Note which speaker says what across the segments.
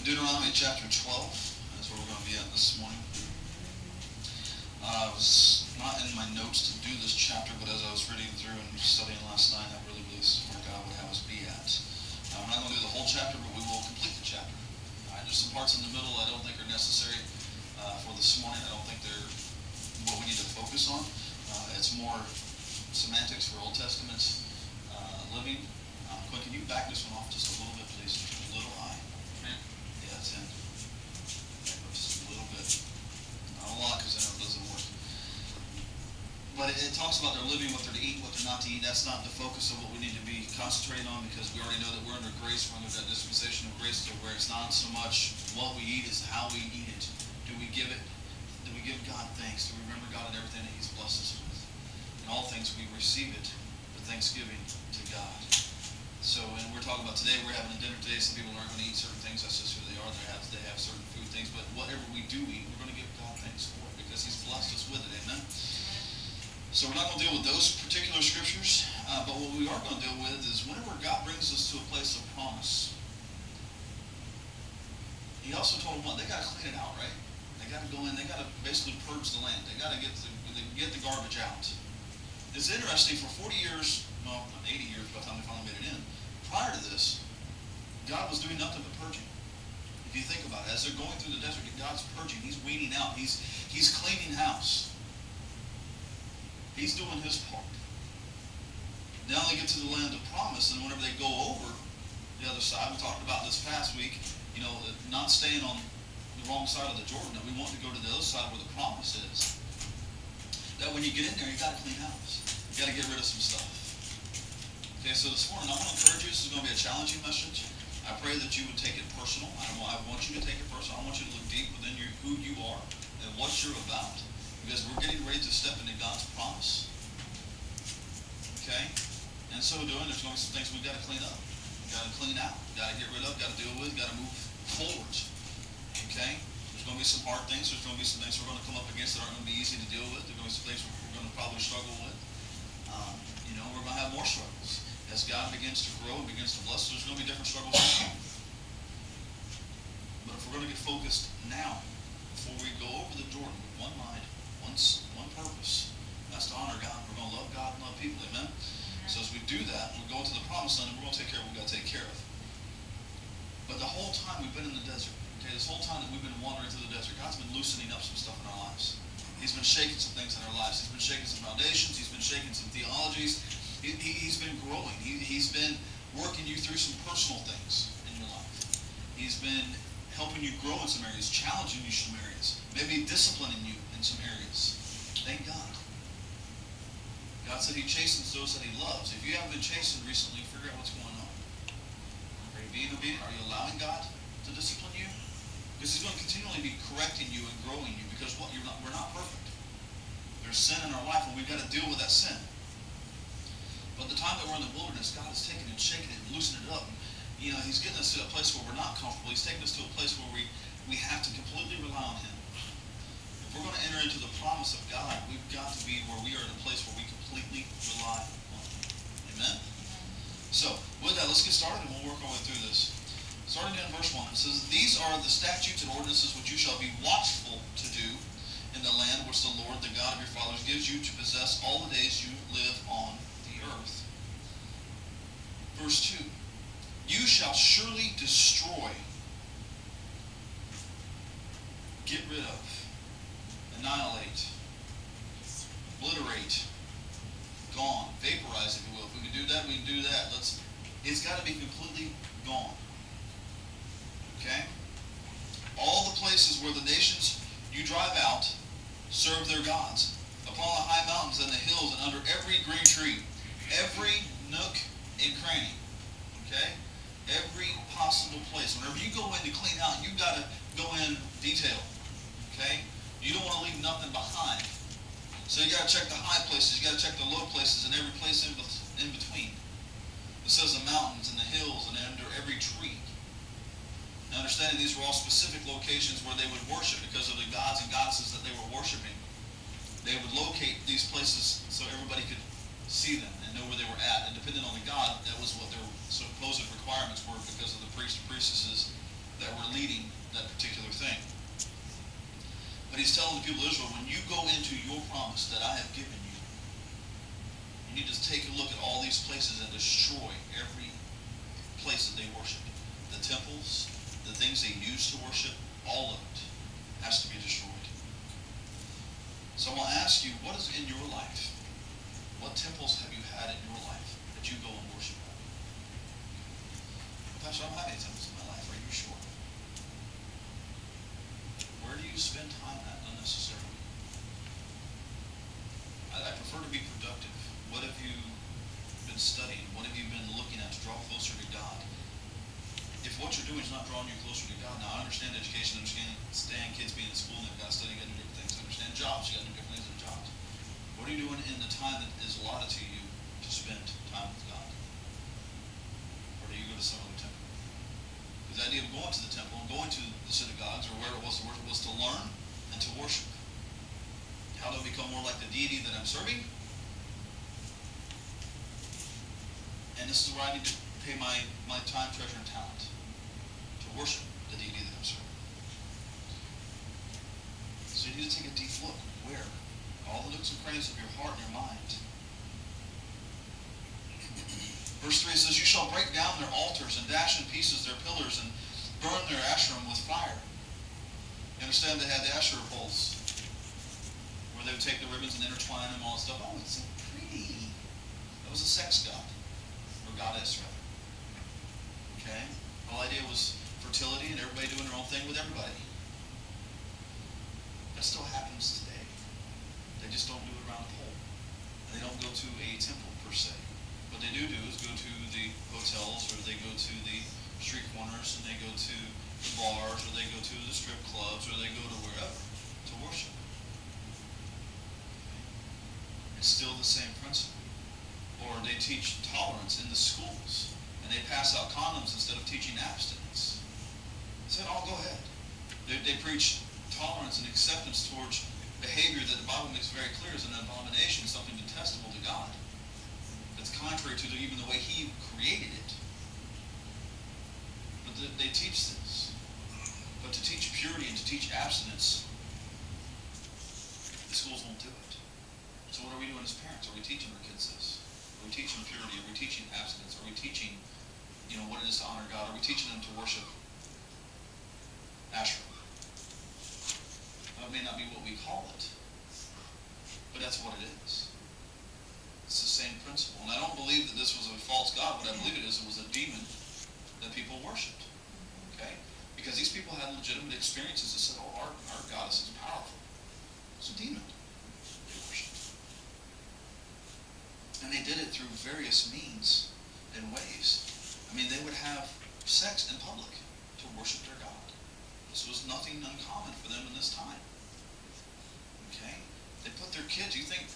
Speaker 1: Deuteronomy chapter 12. That's where we're going to be at this morning. I was not in my notes to do this chapter, but as I was reading through and studying last night, I really believe this is where God would have us be at. I'm not going to do the whole chapter, but we will complete the chapter. There's some parts in the middle I don't think are necessary for this morning. I don't think they're what we need to focus on. It's more semantics for Old Testament living. Quinn, can you back this one off just a little bit, please? A little high. Yeah, that's in. Just a little bit. Not a lot, because I know it doesn't work. But it talks about they're living, what they're to eat, what they're not to eat. That's not the focus of what we need to be concentrating on, because we already know that we're under grace. We're under that dispensation of grace, to where it's not so much what we eat, it's how we eat it. Do we give it? Do we give God thanks? Do we remember God in everything that He's blessed us with? In all things, we receive it with thanksgiving to God. So, and we're talking about today, we're having a dinner today. Some people aren't going to eat certain things. That's just who they are. They have certain food things. But whatever we do eat, we're going to give God thanks for it, because He's blessed us with it. Amen? So we're not going to deal with those particular scriptures. But what we are going to deal with is whenever God brings us to a place of promise, He also told them what? They got to clean it out, right? They got to go in. They got to basically purge the land. They got to get the garbage out. It's interesting, for 40 years, no, 80 years by the time they finally made it in, prior to this, God was doing nothing but purging. If you think about it, as they're going through the desert, God's purging. He's weeding out. He's cleaning house. He's doing His part. Now they get to the land of promise, and whenever they go over the other side, we talked about this past week, not staying on the wrong side of the Jordan, that we want to go to the other side where the promise is. That when you get in there, you got to clean house. You got to get rid of some stuff. Okay, so this morning I want to encourage you. This is going to be a challenging message. I pray that you would take it personal. I want you to take it personal. I want you to look deep within who you are and what you're about, because we're getting ready to step into God's promise. Okay, and so doing, there's going to be some things we've got to clean up. We've got to clean out. We've got to get rid of. Got to deal with. Got to move forward. Okay. There's going to be some hard things. There's going to be some things we're going to come up against that aren't going to be easy to deal with. There's going to be some things we're going to probably struggle with. We're going to have more struggles. As God begins to grow and begins to bless, there's going to be different struggles. But if we're going to get focused now, before we go over the Jordan with one mind, one purpose, that's to honor God. We're going to love God and love people. Amen? So as we do that, we're going to the promised land, and we're going to take care of what we've got to take care of. But the whole time we've been in the desert, this whole time that we've been wandering through the desert, God's been loosening up some stuff in our lives. He's been shaking some things in our lives. He's been shaking some foundations. He's been shaking some theologies. He's been growing. He's been working you through some personal things in your life. He's been helping you grow in some areas, challenging you in some areas, maybe disciplining you in some areas. Thank God. God said He chastens those that He loves. If you haven't been chastened recently, figure out what's going on. Are you being obedient? Are you allowing God to discipline you? Because He's going to continually be correcting you and growing you, because we're not perfect. There's sin in our life, and we've got to deal with that sin. But the time that we're in the wilderness, God is taking it and shaking it and loosening it up. He's getting us to a place where we're not comfortable. He's taking us to a place where we have to completely rely on Him. If we're going to enter into the promise of God, we've got to be where we are in a place where we completely rely on Him. Amen? So, with that, let's get started, and we'll work our way through this. Starting in verse 1, it says, "These are the statutes and ordinances which you shall be watchful to do in the land which the Lord, the God of your fathers, gives you to possess all the days you live on the earth." Verse 2, "You shall surely destroy," get rid of, annihilate, obliterate, gone, vaporize, if you will. If we can do that, we can do that. It's got to be completely gone. Okay? "All the places where the nations you drive out serve their gods, upon the high mountains and the hills and under every green tree," every nook and cranny. Okay? Every possible place. Whenever you go in to clean out, you've got to go in detail. Okay? You don't want to leave nothing behind. So you got to check the high places, you got to check the low places, and every place in between. It says the mountains and the hills and under every tree. Now, understanding these were all specific locations where they would worship because of the gods and goddesses that they were worshiping. They would locate these places so everybody could see them and know where they were at. And depending on the god, that was what their supposed requirements were, because of the priests and priestesses that were leading that particular thing. But he's telling the people of Israel, when you go into your promise that I have given you, you need to take a look at all these places and destroy every place that they worship. The temples, the things they used to worship, all of it has to be destroyed. So I'm going to ask you, what is in your life? What temples have you had in your life that you go and worship at? Pastor, I don't have any temples in my life. Are you sure? Where do you spend time at unnecessarily? I prefer to be productive. What have you been studying? What have you been looking at to draw closer to God? If what you're doing is not drawing you closer to God, now I understand education, understand kids being in school and they've got to study, got to do different things. I understand jobs, you got to do different things in jobs. What are you doing in the time that is allotted to you to spend time with God? Or do you go to some other temple? Because the idea of going to the temple and going to the synagogues or where it was to worship was to learn and to worship. How to become more like the deity that I'm serving. And this is where I need to pay my time, treasure, and talent to worship the deity that I'm serving. So you need to take a deep look. Where? All the nooks and crannies of your heart and your mind. Verse 3 says, you shall break down their altars and dash in pieces their pillars and burn their Asherim with fire. You understand they had the Asherah poles where they would take the ribbons and intertwine them and all that stuff. Oh, it's so pretty. That was a sex god. Or goddess, rather. Okay? The whole idea was fertility and everybody doing their own thing with everybody. That still happens today. They just don't do it around a pole. And they don't go to a temple, per se. What they do is go to the hotels, or they go to the street corners, and they go to the bars, or they go to the strip clubs, or they go to wherever to worship. It's still the same principle. Or they teach tolerance in the schools, and they pass out condoms instead of teaching abstinence. I said, oh, go ahead. They preach tolerance and acceptance towards behavior that the Bible makes very clear is an abomination, something detestable to God. That's contrary to even the way He created it. But they teach this. But to teach purity and to teach abstinence, the schools won't do it. So what are we doing as parents? Are we teaching our kids this? Are we teaching purity? Are we teaching abstinence? Are we teaching, what it is to honor God? Are we teaching them to worship Asherah? That may not be what we call it, but that's what it is. It's the same principle. And I don't believe that this was a false god. What I believe it was a demon that people worshipped. Okay? Because these people had legitimate experiences that said, oh, our goddess is powerful. It's a demon they worshipped. And they did it through various means and ways. I mean, they would have sex in public to worship their God. This was nothing uncommon for them in this time. Okay? They put their kids, you think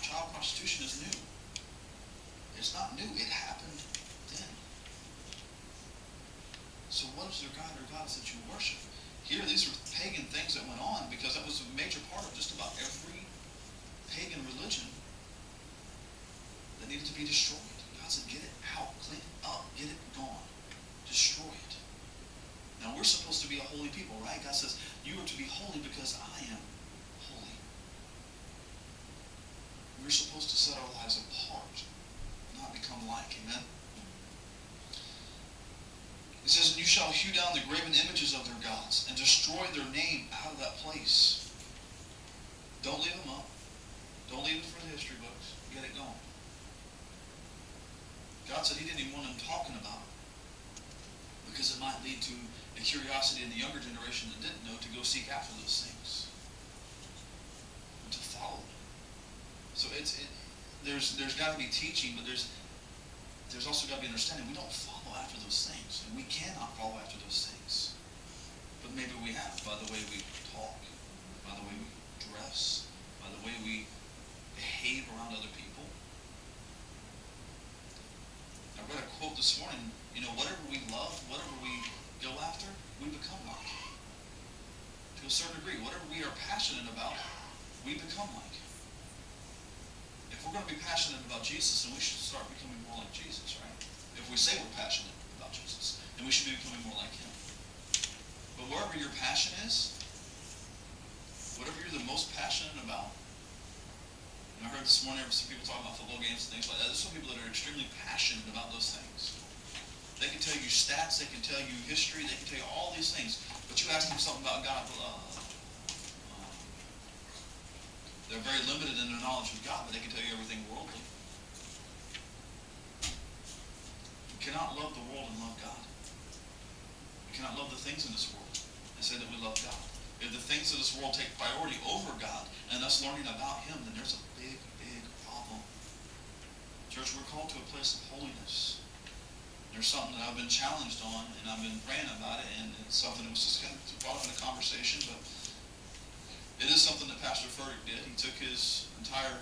Speaker 1: child prostitution is new. It's not new. It happened then. So what is their God or goddess that you worship? Here, these are pagan things that went on because that was a major part of just about every pagan religion that needed to be destroyed. God said, get it out, clean it up, get it gone, destroy it. Now, we're supposed to be a holy people, right? God says, you are to be holy because I am holy. We're supposed to set our lives apart, not become like. Amen? It says, and you shall hew down the graven images of their gods and destroy their name out of that place. Don't leave them up. Don't leave them for the history books. Get it going. God said He didn't even want them talking about it because it might lead to a curiosity in the younger generation that didn't know to go seek after those things and to follow them. So there's got to be teaching, but there's also got to be understanding. We don't follow after those things, and we cannot follow after those things. But maybe we have by the way we talk, by the way we dress, by the way we behave around other people. I read a quote this morning, whatever we love, whatever we go after, we become like. To a certain degree, whatever we are passionate about, we become like. If we're going to be passionate about Jesus, then we should start becoming more like Jesus, right? If we say we're passionate about Jesus, then we should be becoming more like Him. But wherever your passion is, whatever you're the most passionate about. And I heard this morning some people talking about football games and things like that. There's some people that are extremely passionate about those things. They can tell you stats, they can tell you history, they can tell you all these things. But you ask them something about God, they're very limited in their knowledge of God, but they can tell you everything worldly. We cannot love the world and love God. We cannot love the things in this world and say that we love God. If the things of this world take priority over God and us learning about Him, then there's a big, big problem. Church, we're called to a place of holiness. There's something that I've been challenged on, and I've been praying about it, and it's something that was just kind of brought up in a conversation, but it is something that Pastor Furtick did. He took his entire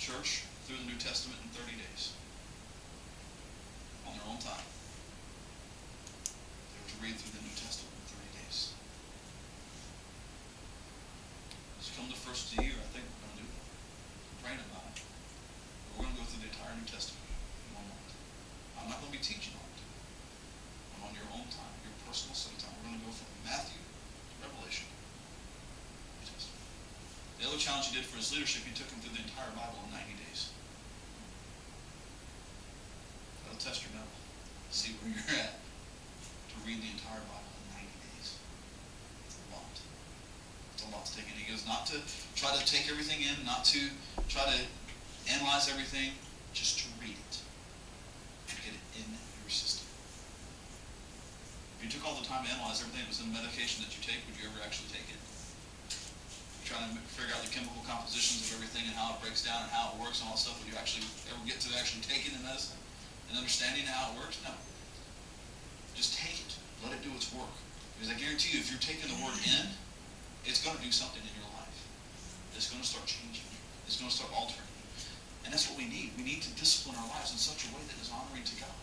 Speaker 1: church through the New Testament in 30 days. On their own time. They were to read through the New Testament in 30 days. It's come the first of the year, I think we're going to do it. I'm praying about it. But we're going to go through the entire New Testament in 1 month. I'm not going to be teaching on it. I'm on your own time, your personal study time. We're going to go from Matthew to Revelation. New Testament. The other challenge he did for his leadership, he took him through the entire Bible in 90 days. That'll test your mettle. See where you're at. To read the entire Bible in 90 days. It's a lot. It's a lot to take in. He goes not to try to take everything in, not to try to analyze everything, just to read it. And get it in your system. If you took all the time to analyze everything that was in the medication that you take, would you ever actually take it? You're trying to figure out the chemical compositions of everything and how it breaks down and how it works and all that stuff. Would you actually ever get to actually taking the medicine and understanding how it works? No. Just take it. Let it do its work. Because I guarantee you, if you're taking the word in, it's going to do something in your life. It's going to start changing you. It's going to start altering you. And that's what we need. We need to discipline our lives in such a way that is honoring to God.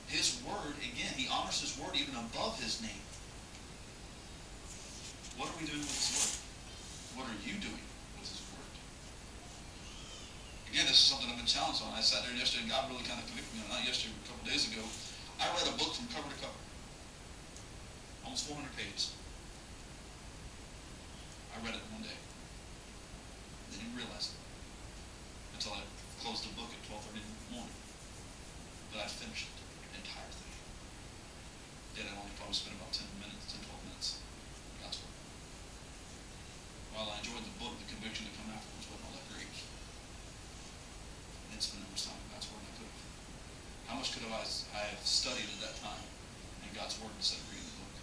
Speaker 1: His word, again, he honors his word even above his name. What are we doing with his word? What are you doing with his word? Again, this is something I've been challenged on. I sat there yesterday and God really kind of convicted me on, not yesterday, but a couple days ago. I read a book from cover to cover. Almost 400 pages. I read it one day. Didn't even realize it. Until I closed the book at 12:30 in the morning. But I finished it, the entire thing. Then I only probably spent about 10, 12 minutes. God's word. While I enjoyed the book, the conviction to come afterwards wasn't all that great. I didn't spend that much time in God's word I could have. How much could I have studied at that time in God's word instead of reading the book?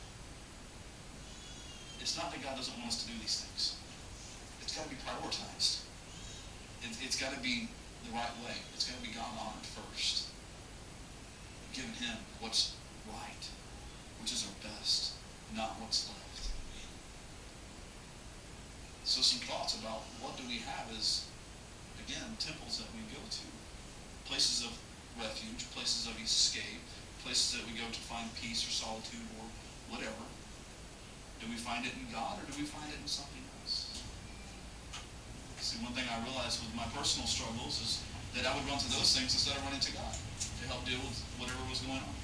Speaker 1: It's not that God doesn't want us to do these things. It's got to be prioritized. It's got to be the right way. It's got to be God honored first. Giving him what's right, which is our best, not what's left. So some thoughts about what do we have is, again, temples that we go to. Places of refuge, places of escape, places that we go to find peace or solitude or whatever. Do we find it in God or do we find it in something else? See, one thing I realized with my personal struggles is that I would run to those things instead of running to God to help deal with whatever was going on.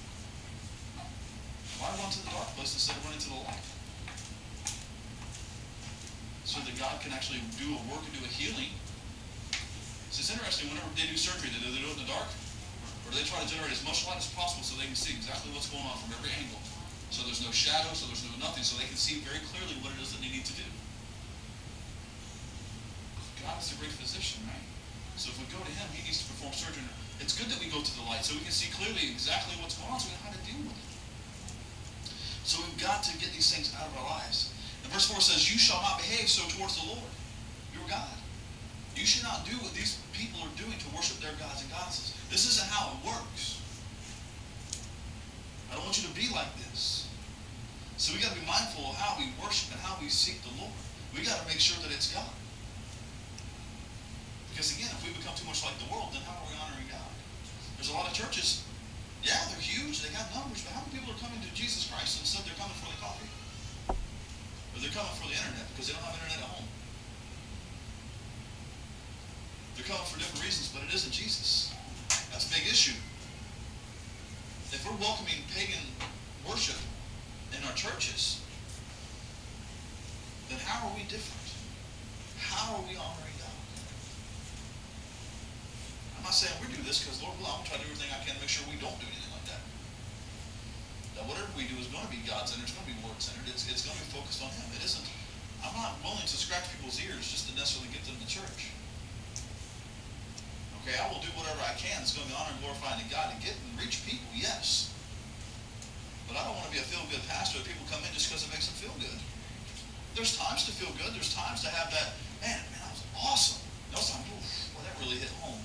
Speaker 1: Why run to the dark place instead of running to the light? So that God can actually do a work and do a healing. So it's interesting, whenever they do surgery, do they do it in the dark? Or do they try to generate as much light as possible so they can see exactly what's going on from every angle? So there's no shadow, so there's no nothing, so they can see very clearly what it is that they need to do. God is a great physician, right? So if we go to him, he needs to perform surgery. It's good that we go to the light so we can see clearly exactly what's going on so we know how to deal with it. So we've got to get these things out of our lives. And verse 4 says, you shall not behave so towards the Lord, your God. You should not do what these people are doing to worship their gods and goddesses. This isn't how it works. I don't want you to be like this. So we got to be mindful of how we worship and how we seek the Lord. We got to make sure that it's God. Because again, if we become too much like the world, then how are we honoring God? There's a lot of churches, yeah, they're huge, they got numbers, but how many people are coming to Jesus Christ instead they're coming for the coffee? Or they're coming for the internet because they don't have internet at home. They're coming for different reasons, but it isn't Jesus. That's a big issue. If we're welcoming pagan worship in our churches, then how are we different? How are we honoring God? I'm not saying we do this because, Lord, I'm going to try to do everything I can to make sure we don't do anything like that. That whatever we do is going to be God-centered, it's going to be Word-centered, it's going to be focused on Him. It isn't, I'm not willing to scratch people's ears just to necessarily get them to church. Okay, I will do whatever I can. It's going to be honoring and glorifying to God to get and reach people, yes. But I don't want to be a feel-good pastor if people come in just because it makes them feel good. There's times to feel good. There's times to have that, man, that was awesome. Those times, well, that really hit home.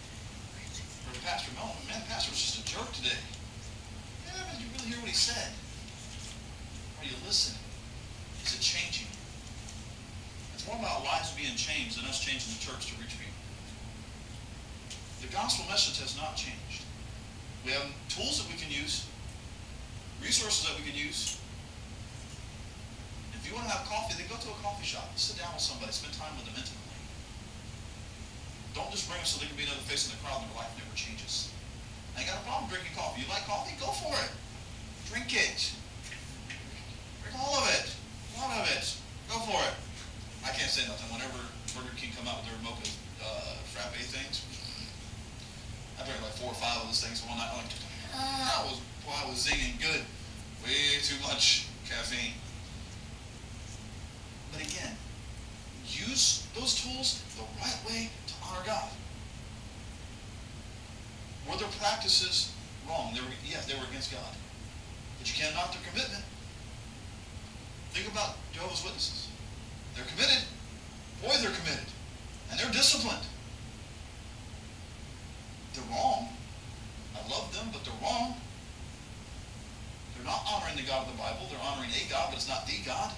Speaker 1: Or the pastor, man, the pastor was just a jerk today. Yeah, but you really hear what he said? Are you listening? Is it changing? It's more about lives being changed than us changing the church to reach people. The gospel message has not changed. We have tools that we can use, resources that we can use. If you want to have coffee, then go to a coffee shop. Sit down with somebody. Spend time with them intimately. Don't just bring them so they can be another face in the crowd and their life never changes. I ain't got a problem drinking coffee. You like coffee? Go for it. Drink it. Drink all of it. A lot of it. Go for it. I can't say nothing. Whenever Burger King come out with their mocha frappe things, I drank like 4 or 5 of those things one night. I was zinging good. Way too much caffeine. But again, use those tools the right way to honor God. Were their practices wrong? They were against God. But you can't knock their commitment. Think about Jehovah's Witnesses. They're committed. Boy, they're committed. And they're disciplined. They're wrong. I love them, but they're wrong. They're not honoring the God of the Bible. They're honoring a God, but it's not the God.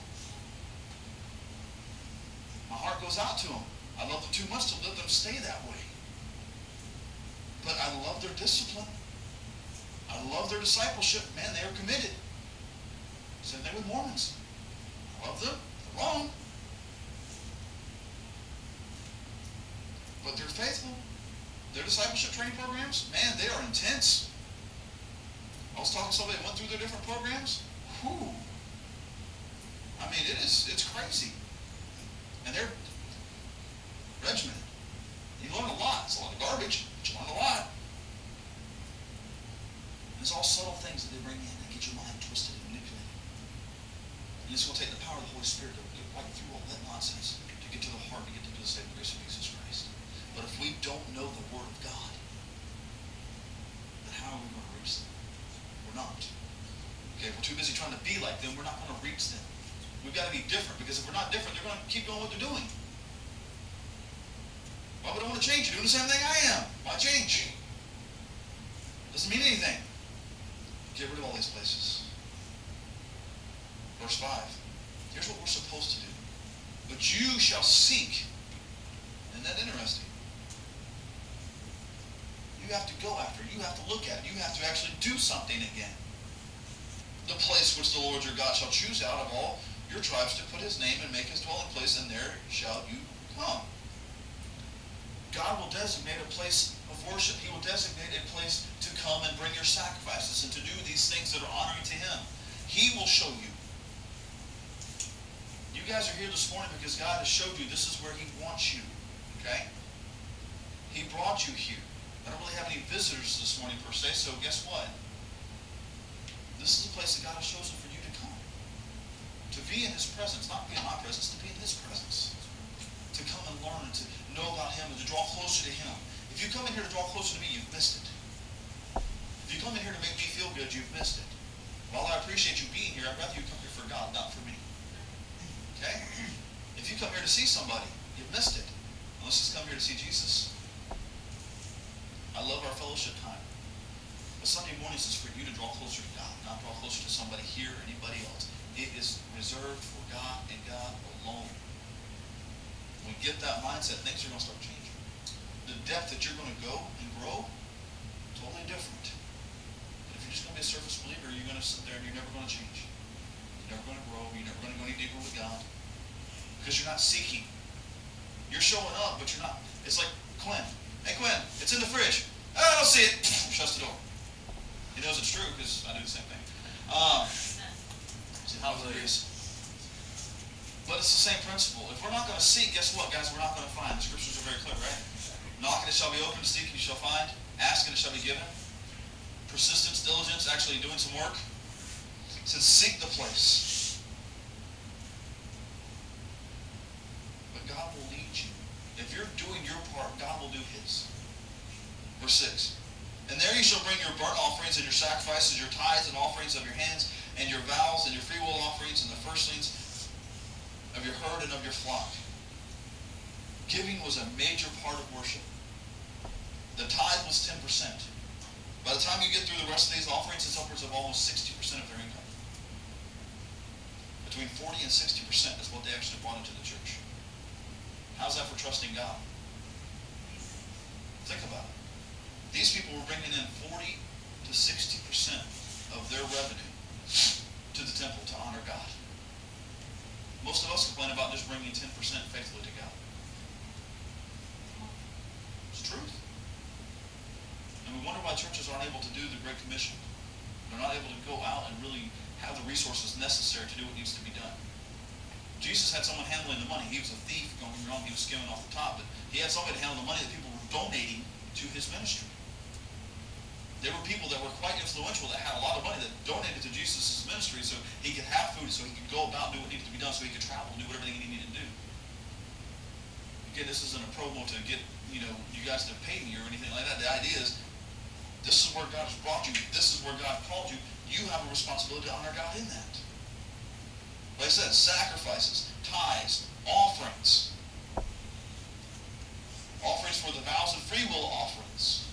Speaker 1: My heart goes out to them. I love them too much to let them stay that way. But I love their discipline. I love their discipleship. Man, they are committed. Same thing with Mormons. I love them. They're wrong. But they're faithful. Their discipleship training programs, man, they are intense. I was talking to somebody that went through their different programs. Whew. I mean, it's crazy. And they're regimented. You learn a lot. It's a lot of garbage, but you learn a lot. And it's all subtle things that they bring in that get your mind twisted and manipulated. And it's going to take the power of the Holy Spirit to get right through all that nonsense, to get to the heart, to get to the saving grace of Jesus Christ. But if we don't know the Word of God, then how are we going to reach them? We're not. Okay, we're too busy trying to be like them. We're not going to reach them. We've got to be different, because if we're not different, they're going to keep doing what they're doing. Why would I want to change? You're doing the same thing I am. Why change? Doesn't mean anything. Get rid of all these places. Verse 5. Here's what we're supposed to do. But you shall seek. Isn't that interesting? You have to go after it. You have to look at it. You have to actually do something again. The place which the Lord your God shall choose out of all your tribes to put his name and make his dwelling place, and there shall you come. God will designate a place of worship. He will designate a place to come and bring your sacrifices and to do these things that are honoring to him. He will show you. You guys are here this morning because God has showed you this is where he wants you. Okay? He brought you here. I don't really have any visitors this morning per se, so guess what? This is a place that God has chosen for you to come. To be in his presence, not be in my presence, to be in his presence. To come and learn and to know about him and to draw closer to him. If you come in here to draw closer to me, you've missed it. If you come in here to make me feel good, you've missed it. While I appreciate you being here, I'd rather you come here for God, not for me. Okay? If you come here to see somebody, you've missed it. Unless it's come here to see Jesus. I love our fellowship time. But Sunday mornings is for you to draw closer to God, not draw closer to somebody here or anybody else. It is reserved for God and God alone. When we get that mindset, things are going to start changing. The depth that you're going to go and grow, totally different. But if you're just going to be a surface believer, you're going to sit there and you're never going to change. You're never going to grow. You're never going to go any deeper with God. Because you're not seeking. You're showing up, but you're not. It's like Quinn. Hey, Quinn, it's in the fridge. Oh, I don't see it. Shuts the door. He knows it's true because I do the same thing. See how it is. But it's the same principle. If we're not going to seek, guess what, guys? We're not going to find. The scriptures are very clear, right? Knock and it shall be opened, seek and you shall find, ask and it shall be given. Persistence, diligence, actually doing some work. It says seek the place. But God will lead you. If you're doing your part, God will do His. Verse 6. And there you shall bring your burnt offerings and your sacrifices, your tithes and offerings of your hands, and your vows and your freewill offerings and the firstlings of your herd and of your flock. Giving was a major part of worship. The tithe was 10%. By the time you get through the rest of these offerings, it's upwards of almost 60% of their income. Between 40 and 60% is what they actually brought into the church. How's that for trusting God? Think about it. These people were bringing in 40 to 60% of their revenue to the temple to honor God. Most of us complain about just bringing 10% faithfully to God. It's truth. And we wonder why churches aren't able to do the Great Commission. They're not able to go out and really have the resources necessary to do what needs to be done. Jesus had someone handling the money. He was a thief, don't get me wrong, he was skimming off the top, but he had somebody to handle the money that people were donating to his ministry. There were people that were quite influential that had a lot of money that donated to Jesus' ministry so he could have food, so he could go about and do what needed to be done, so he could travel and do whatever he needed to do. Again, this isn't a promo to get you guys to pay me or anything like that. The idea is, this is where God has brought you. This is where God called you. You have a responsibility to honor God in that. Like I said, sacrifices, tithes, offerings. Offerings for the vows and free will offerings.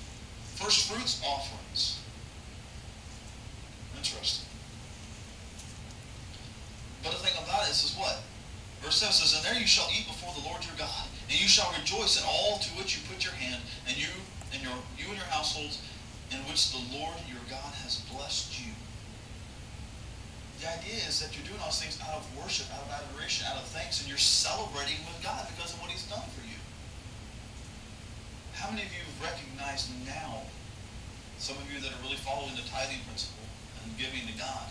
Speaker 1: First fruits offerings. Interesting. But the thing about it is what? Verse 7 says, and there you shall eat before the Lord your God, and you shall rejoice in all to which you put your hand, and you and your households, in which the Lord your God has blessed you. The idea is that you're doing all these things out of worship, out of adoration, out of thanks, and you're celebrating with God because of what He's done for you. How many of you have recognized now, some of you that are really following the tithing principle and giving to God,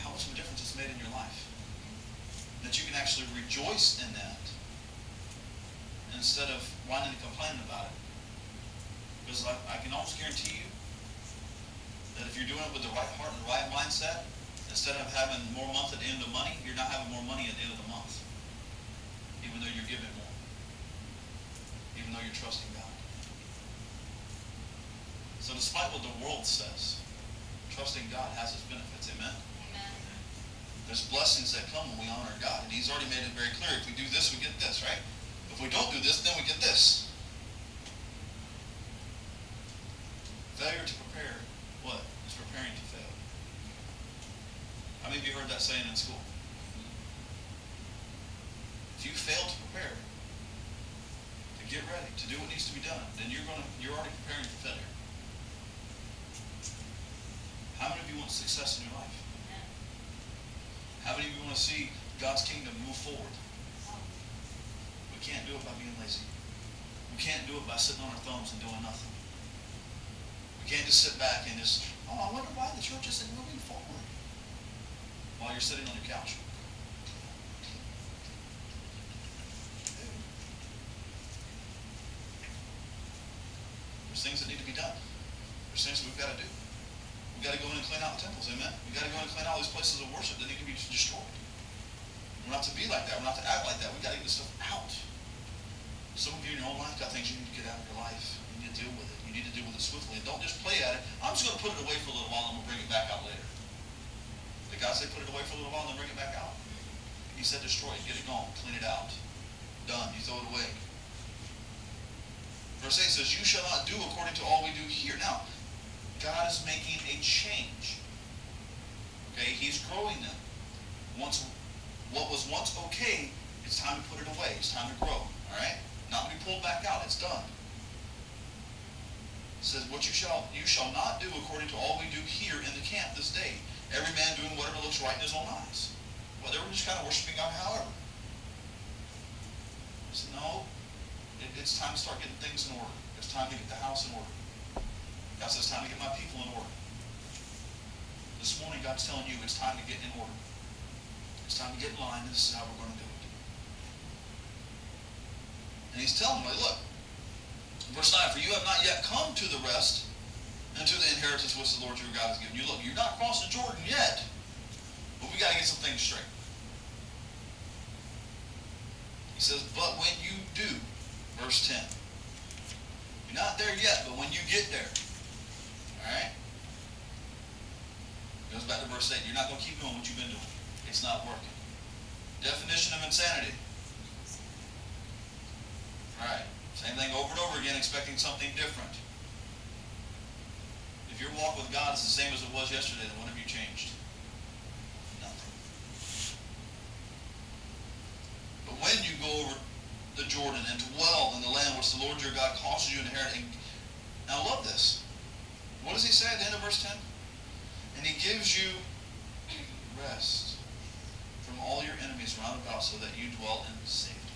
Speaker 1: how much of a difference it's made in your life? That you can actually rejoice in that instead of whining and complaining about it. Because I can almost guarantee you that if you're doing it with the right heart and the right mindset, instead of having more month at the end of money, you're not having more money at the end of the month. Even though you're giving more. Even though you're trusting God. So despite what the world says, trusting God has its benefits. Amen? Amen. There's blessings that come when we honor God. And He's already made it very clear. If we do this, we get this, right? If we don't do this, then we get this. Failure to prepare, what? Is preparing to fail. How many of you heard that saying in school? If you fail to prepare, to get ready, to do what needs to be done, then you're already preparing for failure. How many of you want success in your life? How many of you want to see God's kingdom move forward? We can't do it by being lazy. We can't do it by sitting on our thumbs and doing nothing. We can't just sit back and just, I wonder why the church isn't moving forward while you're sitting on your couch. There's things that need to be done. There's things that we've got to do. We've got to go in and clean out the temples, amen? We've got to go in and clean out all these places of worship that need to be destroyed. We're not to be like that. We're not to act like that. We've got to get this stuff out. Some of you in your own life got things you need to get out of your life. You need to deal with it. You need to deal with it swiftly. And don't just play at it. I'm just going to put it away for a little while and we'll bring it back out later. Did God say put it away for a little while and then bring it back out? He said destroy it, get it gone, clean it out. Done. You throw it away. Verse 8 says, you shall not do according to all we do here. Now, God is making a change. Okay, He's growing them. What was once okay, it's time to put it away. It's time to grow. All right? Not to be pulled back out. It's done. It says, what you shall not do according to all we do here in the camp this day. Every man doing whatever looks right in his own eyes. Well, they were just kind of worshiping God however. He said, no, it's time to start getting things in order. It's time to get the house in order. God says, it's time to get my people in order. This morning, God's telling you it's time to get in order. It's It's time to get in line, and this is how we're going to do it. And he's telling them, look, verse 9, for you have not yet come to the rest and to the inheritance which the Lord your God has given you. Look, you're not crossing Jordan yet, but we got to get some things straight. He says, but when you do, verse 10, you're not there yet, but when you get there, all right? Goes back to verse 8. You're not going to keep doing what you've been doing. It's not working. Definition of insanity. All right. Same thing over and over again, expecting something different. If your walk with God is the same as it was yesterday, then what have you changed? Nothing. But when you go over the Jordan and dwell in the land which the Lord your God causes you to inherit. Now I love this. What does he say at the end of verse 10? And he gives you rest from all your enemies round about, so that you dwell in safety.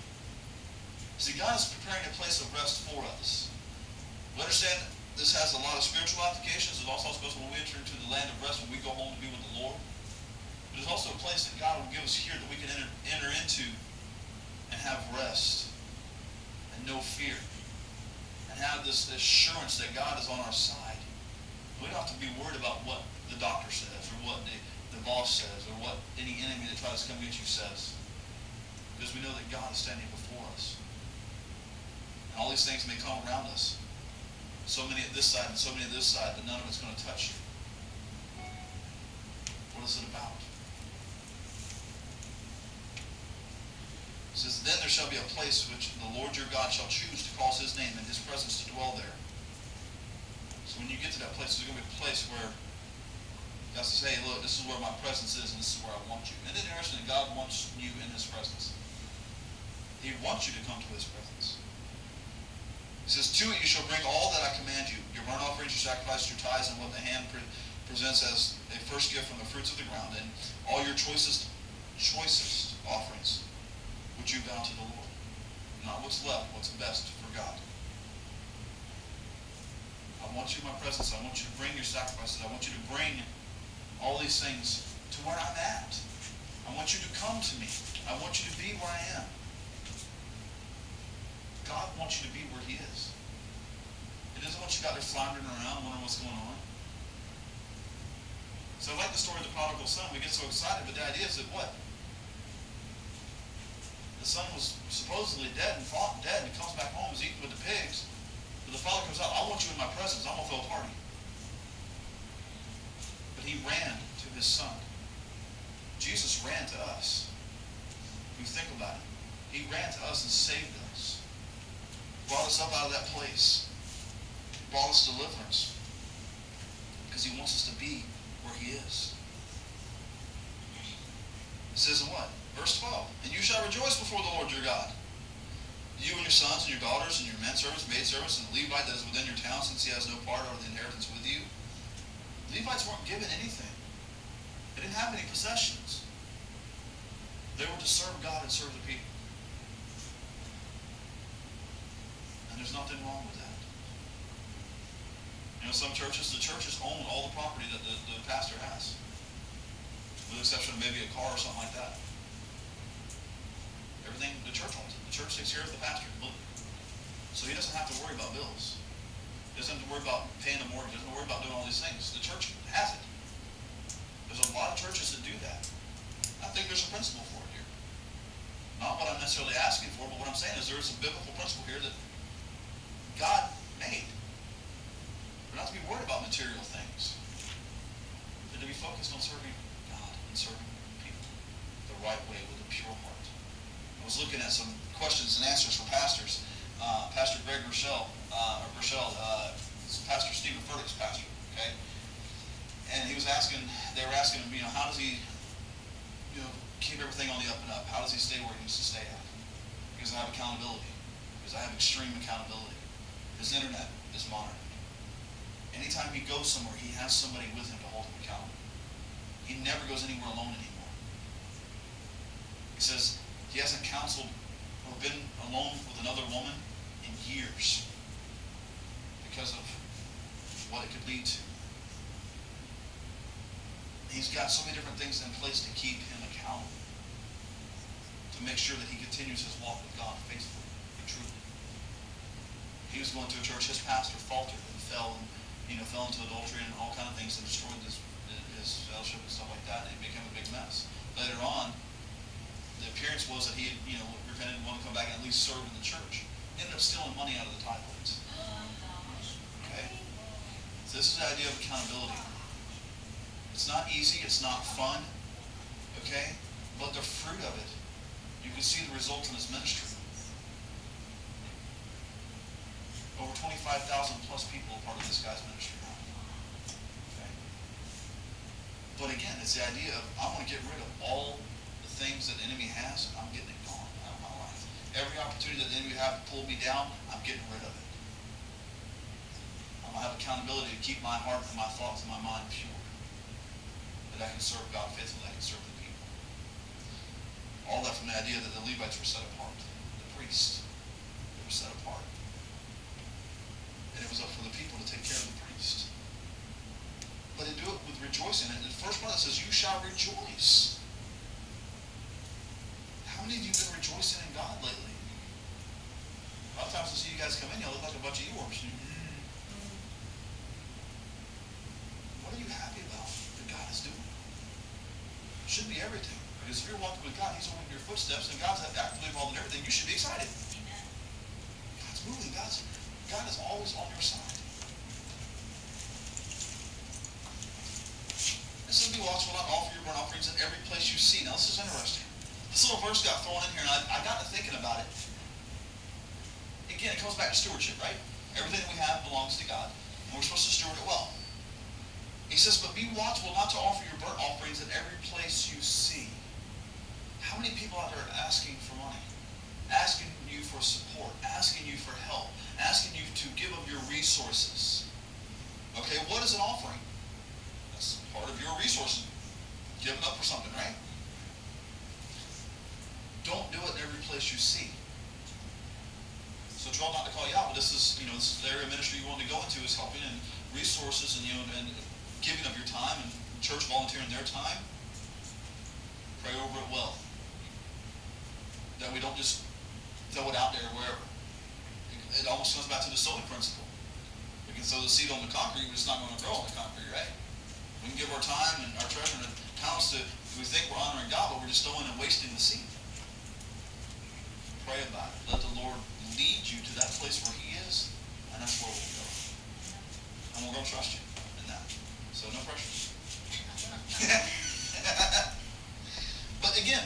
Speaker 1: See, God is preparing a place of rest for us. We understand this has a lot of spiritual applications. It also supposed when we enter into the land of rest, when we go home to be with the Lord. But there's also a place that God will give us here that we can enter into and have rest and no fear, and have this assurance that God is on our side. We don't have to be worried about what the doctor says, or what the boss says, or what any enemy that tries to come against you says, because we know that God is standing before us. And all these things may come around us, so many at this side and so many at this side, but none of it's going to touch you. What is it about? It says, then there shall be a place which the Lord your God shall choose to cause his name and his presence to dwell there. So when you get to that place, there's going to be a place where God says, hey, look, this is where my presence is, and this is where I want you. And it's interesting that God wants you in his presence. He wants you to come to his presence. He says, to it you shall bring all that I command you, your burnt offerings, your sacrifices, your tithes, and what the hand presents as a first gift from the fruits of the ground, and all your choicest offerings, which you bow to the Lord. Not what's left, what's best for God. I want you in my presence. I want you to bring your sacrifices. I want you to bring all these things to where I'm at. I want you to come to me. I want you to be where I am. God wants you to be where he is. He doesn't want you out there floundering around wondering what's going on. So I like the story of the prodigal son. We get so excited, but the idea is that what? The son was supposedly dead and fought dead, and he comes back home, is eating with the pigs. But the father comes out, I want you in my presence. I'm going to throw a party. But he ran to his son. Jesus ran to us. If you think about it, he ran to us and saved us. Brought us up out of that place. Brought us deliverance. Because he wants us to be where he is. It says in what? Verse 12. And you shall rejoice before the Lord your God. You and your sons and your daughters and your menservants, maidservants, and the Levite that is within your town, since he has no part over the inheritance with you. The Levites weren't given anything. They didn't have any possessions. They were to serve God and serve the people. And there's nothing wrong with that. You know, some churches, the churches own all the property that the pastor has. With the exception of maybe a car or something like that. Everything, the church owns it. The church takes care of the pastor. So he doesn't have to worry about bills. He doesn't have to worry about paying the mortgage. He doesn't have to worry about doing all these things. The church has it. There's a lot of churches that do that. I think there's a principle for it here. Not what I'm necessarily asking for, but what I'm saying is there's a biblical principle here that God made. We're not to be worried about material things. But to be focused on serving God and serving people the right way with a pure heart. I was looking at some questions and answers for pastors. Pastor Greg Rochelle, Pastor Stephen Furtick's pastor, okay? And he was asking, they were asking him, how does he, keep everything on the up and up? How does he stay where he needs to stay at? Because I have accountability. Because I have extreme accountability. His internet is monitored. Anytime he goes somewhere, he has somebody with him to hold him accountable. He never goes anywhere alone anymore. He says he hasn't counseled or been alone with another woman in years because of what it could lead to. He's got so many different things in place to keep him accountable. make sure that he continues his walk with God faithfully and truly. He was going to a church, his pastor faltered and fell into adultery and all kind of things that destroyed his fellowship and stuff like that, and it became a big mess. Later on, the appearance was that he had, repented and wanted to come back and at least serve in the church. Ended up stealing money out of the tithe plates. Okay? So this is the idea of accountability. It's not easy, it's not fun, okay? But the fruit of it, you can see the results in his ministry. Over 25,000 plus people are part of this guy's ministry now. Okay? But again, it's the idea of, I want to get rid of all the things that the enemy has, and I'm getting it gone out of my life. Every opportunity that the enemy have to pull me down, I'm getting rid of it. I'm going to have accountability to keep my heart and my thoughts and my mind pure. That I can serve God faithfully, I can serve the people. All that from the idea that the Levites were set apart. The priests, they were set apart. And it was up for the people to take care of the priest. But they do it with rejoicing. And the first part that says, you shall rejoice. How many of you have been rejoicing in God lately? A lot of times I see you guys come in, you look like a bunch of earworms. What are you happy about that God is doing? It should be everything. Because if you're walking with God, he's ordering your footsteps, and God's actively involved in everything, you should be excited. Amen. God's moving. God is always on your side. It says, be watchful, not offer your burnt offerings in every place you see. Now, this is interesting. This little verse got thrown in here, and I got to thinking about it. Again, it comes back to stewardship, right? Everything that we have belongs to God, and we're supposed to steward it well. He says, but be watchful not to offer your burnt offerings in every place you see. How many people out there are asking for money? Asking you for support, asking you for help, asking you to give of your resources. Okay, what is an offering? That's part of your resources. Giving up for something, right? Don't do it in every place you see. So try not to call you out, but this is the area of ministry you want to go into is helping and resources and and giving of your time and church volunteering their time. Pray over it well. That we don't just throw it out there wherever. It almost comes back to the sowing principle. We can sow the seed on the concrete, but it's not going to grow on the concrete, right? We can give our time and our treasure and talents to, we think we're honoring God, but we're just throwing and wasting the seed. Pray about it. Let the Lord lead you to that place where he is, and that's where we'll go. And we're going to trust you in that. So no pressure. But again,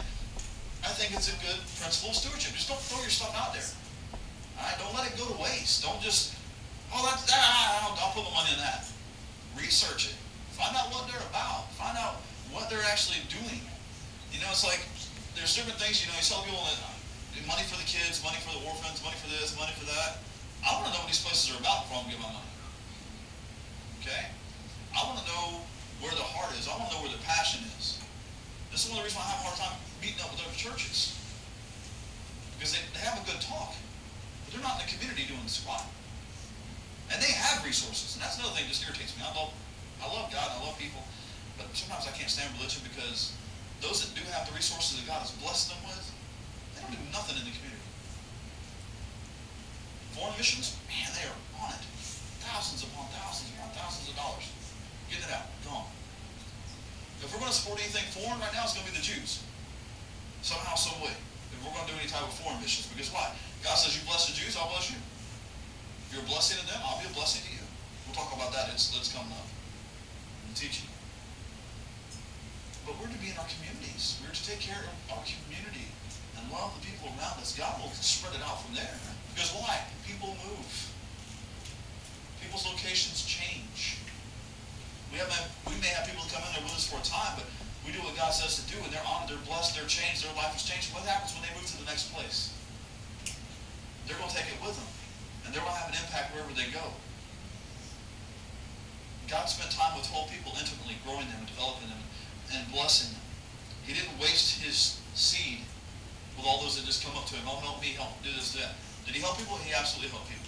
Speaker 1: I think it's a good principle of stewardship. Just don't throw your stuff out there. All right? Don't let it go to waste. Don't just, I'll put my money in that. Research it. Find out what they're about. Find out what they're actually doing. It's like there's different things. You tell people that money for the kids, money for the orphans, money for this, money for that. I want to know what these places are about before I'm giving my money. Okay? I want to know where the heart is. I want to know where the passion is. This is one of the reasons why I have a hard time meeting up with other churches. Because they have a good talk, but they're not in the community doing the squat. And they have resources, and that's another thing that just irritates me. I love God, and I love people, but sometimes I can't stand religion because those that do have the resources that God has blessed them with, they don't do nothing in the community. Foreign missions, man, they are on it. Thousands upon thousands of dollars. Getting it out, gone. If we're going to support anything foreign right now, it's going to be the Jews. Somehow, some way. If we're going to do any type of foreign missions. Because why? God says, you bless the Jews, I'll bless you. If you're a blessing to them, I'll be a blessing to you. We'll talk about that. It's coming up. I'm teaching. But we're to be in our communities. We're to take care of our community and love the people around us. God will spread it out from there. Because why? People move. People's locations change. We may have people come in there with us for a time, but we do what God says to do, and they're honored, they're blessed, they're changed, their life is changed. What happens when they move to the next place? They're going to take it with them, and they're going to have an impact wherever they go. God spent time with whole people intimately, growing them and developing them and blessing them. He didn't waste his seed with all those that just come up to him. Oh, help me, help do this, that. Did he help people? He absolutely helped people.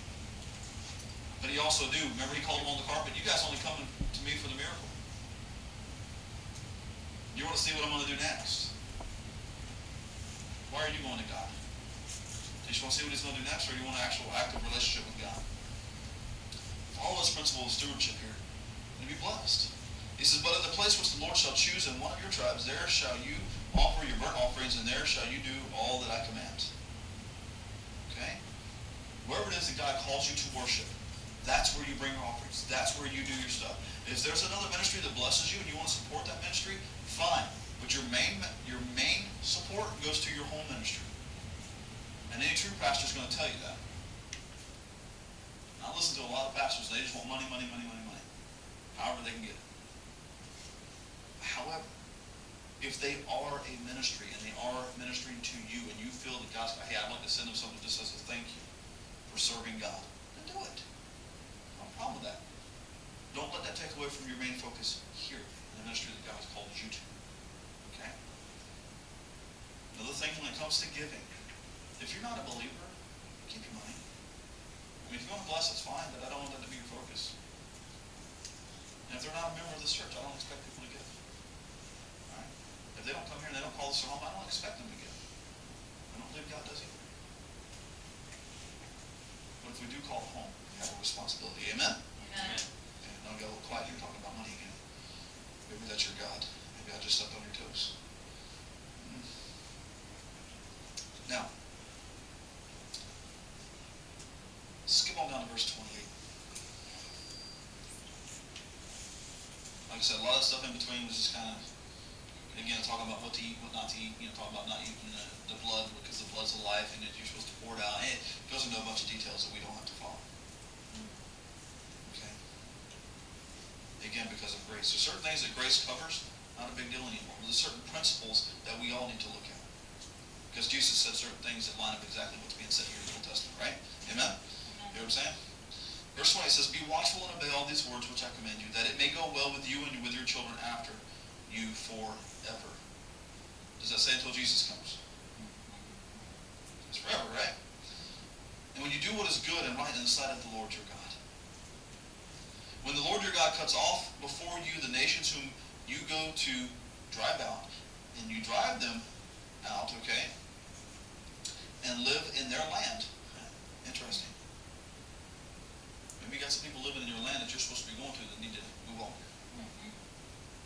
Speaker 1: But he also knew, remember he called them on the carpet, you guys only come to me for the miracle. You want to see what I'm going to do next. Why are you going to God? Do you just want to see what he's going to do next, or do you want an actual active relationship with God? Follow this principle of stewardship here, and be blessed. He says, but in the place which the Lord shall choose in one of your tribes, there shall you offer your burnt offerings, and there shall you do all that I command. Okay? Wherever it is that God calls you to worship, that's where you bring your offerings. That's where you do your stuff. If there's another ministry that blesses you and you want to support that ministry, fine. But your main support goes to your home ministry. And any true pastor is going to tell you that. I listen to a lot of pastors. They just want money, money, money, money, money. However they can get it. However, if they are a ministry and they are ministering to you and you feel that God's, hey, I'd like to send them something just as a thank you for serving God, then do it. No problem with that. Don't let that take away from your main focus here in the ministry that God has called you to. Okay? Another thing when it comes to giving, if you're not a believer, keep your money. I mean, if you want to bless, it's fine, but I don't want that to be your focus. And if they're not a member of this church, I don't expect people to give. All right? If they don't come here and they don't call this their home, I don't expect them to give. I don't believe God does either. But if we do call it home, we have a responsibility. Amen?
Speaker 2: Amen.
Speaker 1: Okay, now get a little quiet here talking about money again. Maybe that's your God. Maybe I just stepped on your toes. Now, skip on down to verse 28. Like I said, a lot of stuff in between was just kind of, again, talking about what to eat, what not to eat, talking about not eating the blood because the blood's the life and that you're supposed to pour it out. And it goes into a bunch of details that we don't have to follow. Okay? Again, because of grace. There's certain things that grace covers, not a big deal anymore. There's certain principles that we all need to look at. Because Jesus said certain things that line up exactly what's being said here in the Old Testament, right? Amen? You know what I'm saying? Verse 20 says, be watchful and obey all these words which I command you, that it may go well with you and with your children after you forever. Does that say until Jesus comes? It's forever, right? And when you do what is good and right in the sight of the Lord your God. When the Lord your God cuts off before you the nations whom you go to drive out, and you drive them out, okay, and live in their land. Interesting. Maybe you got some people living in your land that you're supposed to be going to that need to move on.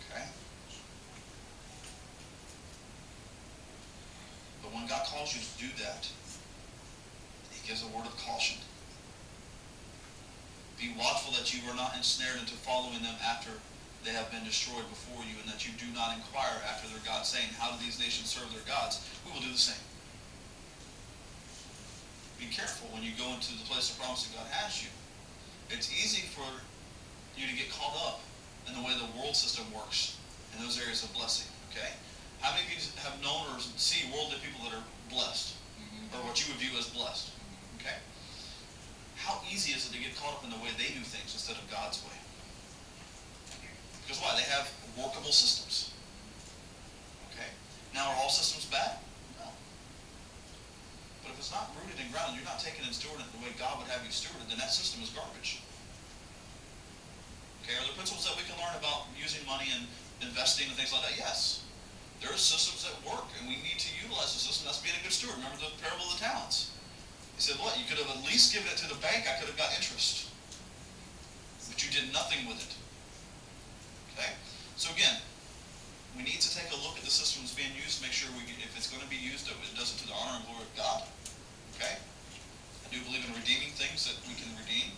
Speaker 1: Okay? But when God calls you to do that, he gives a word of caution. Be watchful that you are not ensnared into following them after they have been destroyed before you, and that you do not inquire after their gods, saying, how do these nations serve their gods? We will do the same. Be careful when you go into the place of promise that God has you. It's easy for you to get caught up in the way the world system works in those areas of blessing. Okay? How many of you have known or see worldly people that are blessed, or what you would view as blessed? Okay? How easy is it to get caught up in the way they do things instead of God's way? Because why? They have workable systems. Okay? Now, are all systems bad? No. But if it's not rooted and grounded, you're not taking and stewarding it the way God would have you steward it, then that system is garbage. Okay? Are there principles that we can learn about using money and investing and things like that? Yes. There are systems that work, and we need to utilize the system. That's being a good steward. Remember the parable of the talents. He said, what? You could have at least given it to the bank. I could have got interest. But you did nothing with it. Okay? So again, we need to take a look at the system that's being used to make sure if it's going to be used, that it does it to the honor and glory of God. Okay? I do believe in redeeming things that we can redeem.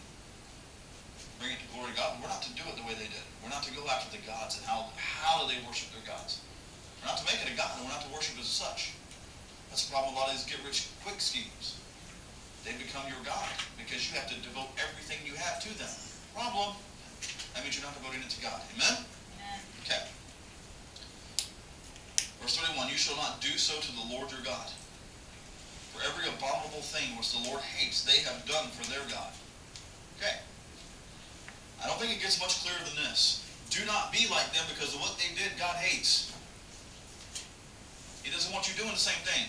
Speaker 1: Bring it to glory to God. But we're not to do it the way they did. We're not to go after the gods and how do they worship their gods. We're not to make it a god, and we're not to worship as such. That's the problem with a lot of these get-rich-quick schemes. They become your god because you have to devote everything you have to them. Problem. That means you're not devoting it to God. Amen?
Speaker 2: Amen.
Speaker 1: Okay. Verse 31, you shall not do so to the Lord your God. For every abominable thing which the Lord hates, they have done for their God. Okay. I don't think it gets much clearer than this. Do not be like them, because of what they did, God hates. He doesn't want you doing the same thing.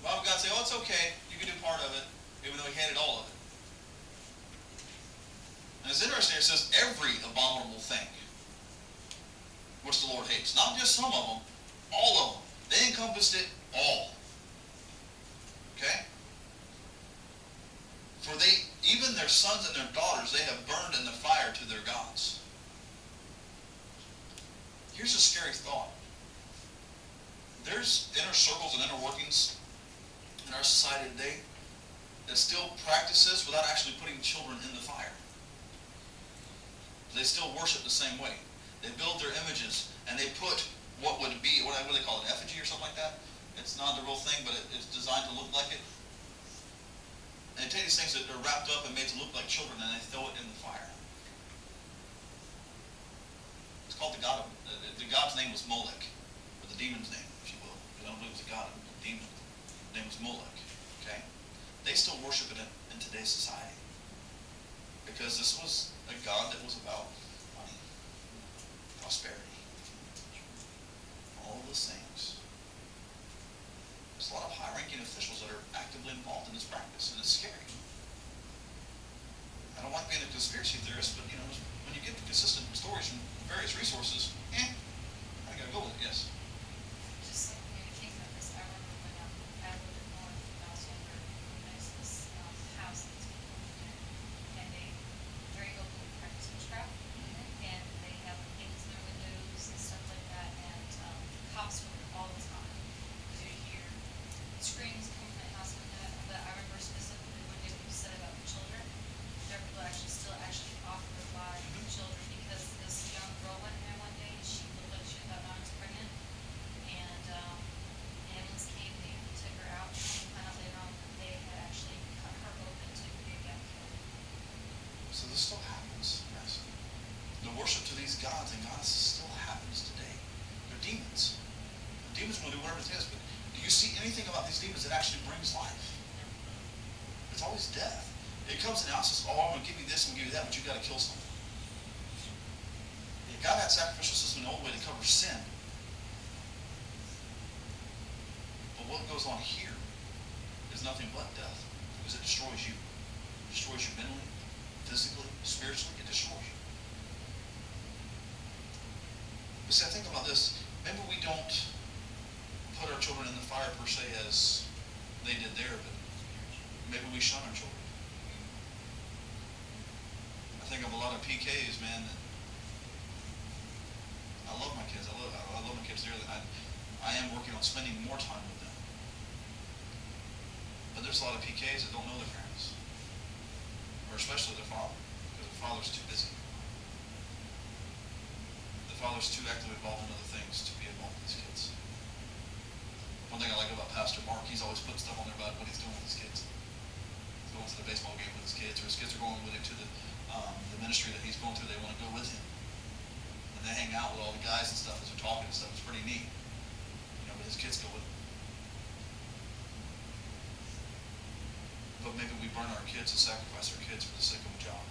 Speaker 1: Why would God say, oh, it's okay, you can do part of it, even though he hated all of it? And it's interesting, it says every abominable thing which the Lord hates. Not just some of them, all of them. They encompassed it all. their sons and their daughters they have burned in the fire to their gods. Here's a scary thought. There's inner circles and inner workings in our society today that still practices without actually putting children in the fire. They still worship the same way. They build their images and they put what would be, what do they call it, effigy or something like that? It's not the real thing, but it's designed to look like it. And they take these things that are wrapped up and made to look like children and they throw it in the fire. It's called the god of, the god's name was Molech, or the demon's name, if you will. I don't believe it was a god, a demon. His name was Molech. Okay? They still worship it in today's society. Because this was a god that was about money, prosperity, all those things. There's a lot of high-ranking officials that are actively involved in this practice, and it's scary. I don't like being a conspiracy theorist, but you know, when you get consistent stories from various resources, I gotta go with it. Yes.
Speaker 2: Just like when you think about this, I remember when I lived in North when I was younger, there's this house that's been lived in, and they very openly practice witchcraft, and they have things in their windows and stuff like that, and cops were there all the time. You hear screams coming from the house like that, but I remember specifically one day when you said about the children, there were people actually still offer their lives to children, because this young girl went there one day and she looked like she thought I was pregnant, and ambulance came, they took her out, and we found out later on that they had actually cut her open to be got killed.
Speaker 1: So this still happens, yes. The worship to these gods and goddesses still happens today. They're demons. The demons will do whatever it is, but do you see anything about these demons that actually brings life? It's always death. It comes and announces, oh, I'm going to give you this and give you that, but you've got to kill something. Yeah, God had sacrificial system in the old way to cover sin. But what goes on here is nothing but death, because it destroys you. It destroys you mentally, physically, spiritually. It destroys you. But see, I think about this. Maybe we don't put our children in the fire per se as they did there, but maybe we shun our children. I think of a lot of PKs, man. That I love my kids. I love my kids dearly. I am working on spending more time with them. But there's a lot of PKs that don't know their parents, or especially their father, because the father's too busy. The father's too actively involved in other things to be involved with his kids. One thing I like about Pastor Mark, he's always putting stuff on there about what he's doing with his kids. He's going to the baseball game with his kids, or his kids are going with him to the ministry that he's going through. They want to go with him, and they hang out with all the guys and stuff as they're talking and stuff. It's pretty neat, you know. But his kids go with him. But maybe we burn our kids and sacrifice our kids for the sake of a job,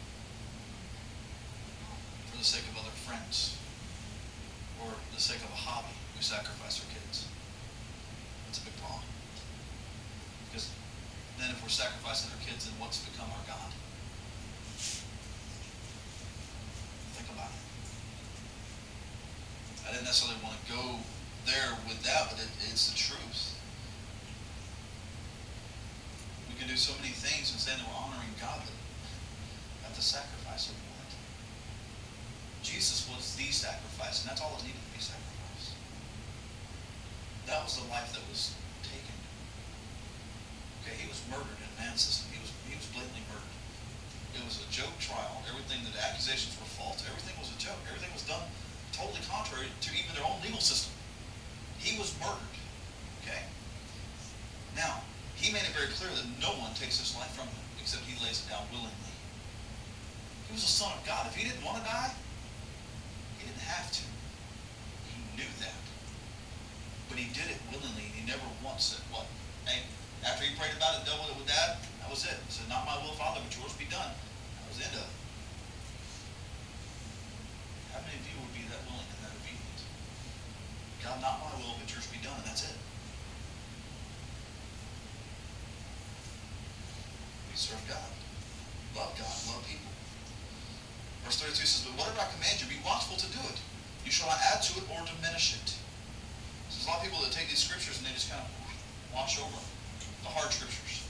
Speaker 1: for the sake of other friends, or the sake of a hobby. We sacrifice our kids. That's a big problem, because then if we're sacrificing our kids, then what's become our God? Think about it. I didn't necessarily want to go there with that, but it's the truth. We can do so many things and saying that we're honoring God, but at the sacrifice of what? Jesus was the sacrifice, and that's all that needed to be sacrificed. That was the life that was taken. Okay, he was murdered in man's system. He was blatantly murdered. It was a joke trial. Everything, the accusations were false. Everything was a joke. Everything was done totally contrary to even their own legal system. He was murdered. Okay? Now, he made it very clear that no one takes this life from him except he lays it down willingly. He was the Son of God. If he didn't want to die, he didn't have to. He knew that. But he did it willingly, and he never once said, what? Hey, after he prayed about it, dealt with it with Dad, that was it. He said, not my will, Father, but yours be done. That was the end of it. How many of you would be that willing and that obedient? God, not my will, but yours be done, and that's it. We serve God. Love God. Love people. Verse 32 says, but whatever I command you, be watchful to do it. You shall not add to it or diminish it. So there's a lot of people that take these scriptures and they just kind of wash over them. The hard scriptures.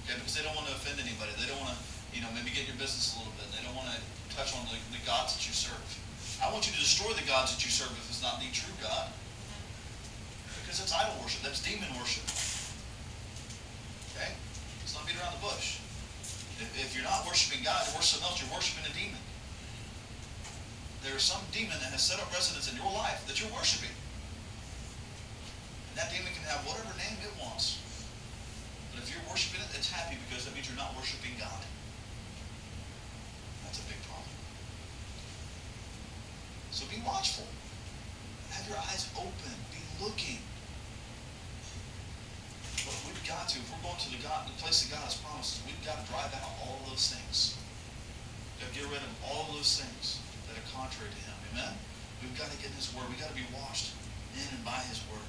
Speaker 1: Okay, because they don't want to offend anybody. They don't want to, maybe get in your business a little bit. They don't want to touch on the gods that you serve. I want you to destroy the gods that you serve if it's not the true God. Because it's idol worship. That's demon worship. Okay? Let's not beat around the bush. If you're not worshiping God, you're worshiping something else, you're worshiping a demon. There is some demon that has set up residence in your life that you're worshiping. And that demon can have whatever name it wants. But if you're worshiping it, it's happy because that means you're not worshiping God. That's a big problem. So be watchful. Have your eyes open. Be looking. But we've got to, if we're going to the place that God has promised, we've got to drive out all of those things. We've got to get rid of all of those things that are contrary to Him. Amen? We've got to get in His Word. We've got to be washed in and by His Word.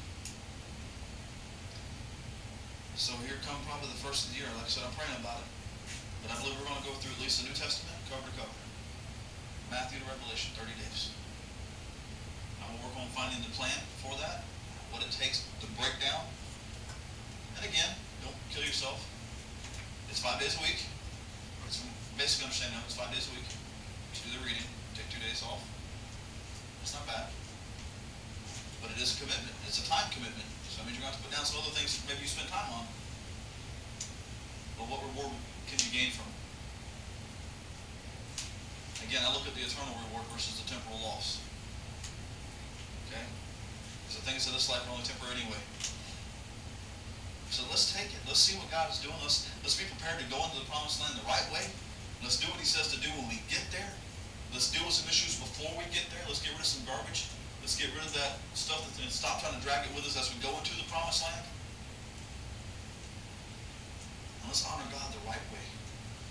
Speaker 1: So here come probably the first of the year. Like I said, I'm praying about it. But I believe we're going to go through at least the New Testament cover to cover. Matthew to Revelation, 30 days. I'm going to work on finding the plan for that, what it takes to break down. And again, don't kill yourself. It's 5 days a week. It's basically understanding it's 5 days a week. Do the reading, take 2 days off. It's not bad. But it is a commitment. It's a time commitment. So that means you're going to have to put down some other things that maybe you spend time on. But what reward can you gain from it? Again, I look at the eternal reward versus the temporal loss. Okay? Because the things of this life are only temporary anyway. So let's take it. Let's see what God is doing. Let's be prepared to go into the promised land the right way. Let's do what He says to do when we get there. Let's deal with some issues before we get there. Let's get rid of some garbage. Let's get rid of that stuff and stop trying to drag it with us as we go into the promised land. And let's honor God the right way.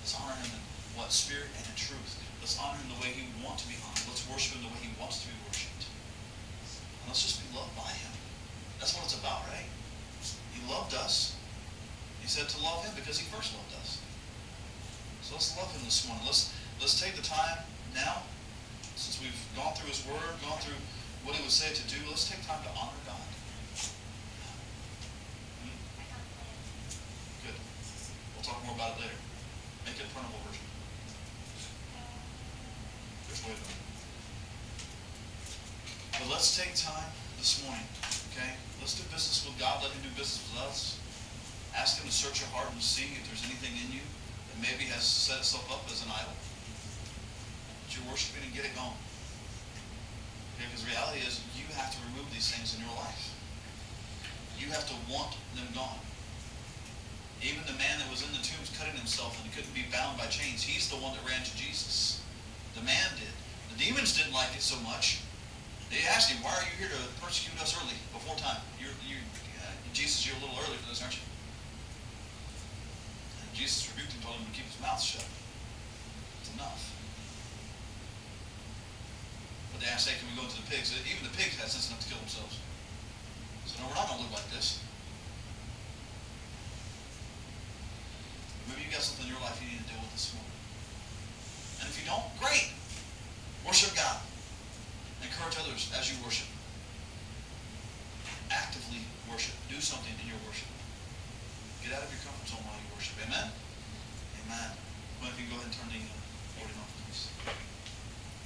Speaker 1: Let's honor Him in what? Spirit and in truth. Let's honor Him the way He wants to be honored. Let's worship Him the way He wants to be worshipped. And let's just be loved by Him. That's what it's about, right? He loved us. He said to love Him because He first loved us. So let's love Him this morning. Let's take the time now, since we've gone through His Word, gone through what He would say to do, let's take time to honor God. Good. We'll talk more about it later. Make it a printable version. Which way though? But let's take time this morning, okay? Let's do business with God. Let Him do business with us. Ask Him to search your heart and see if there's anything in you that maybe has set itself up as an idol that you're worshiping, and get it gone. Okay, because the reality is you have to remove these things in your life. You have to want them gone. Even the man that was in the tombs cutting himself and couldn't be bound by chains, he's the one that ran to Jesus. The man did. The demons didn't like it so much. They asked him, why are you here to persecute us early, before time? Jesus, you're a little early for this, aren't you? And Jesus rebuked him, told him to keep his mouth shut. It's enough. But they asked, hey, can we go into the pigs? Even the pigs had sense enough to kill themselves. So no, we're not going to live like this. Maybe you got something in your life you need to deal with this morning. And if you don't, great. Worship God. Encourage others as you worship. Actively worship. Do something in your worship. Get out of your comfort zone while you worship. Amen? Amen. Well, if you can go ahead and turn the recording off, please.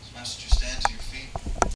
Speaker 1: So, Master, you stand to your feet.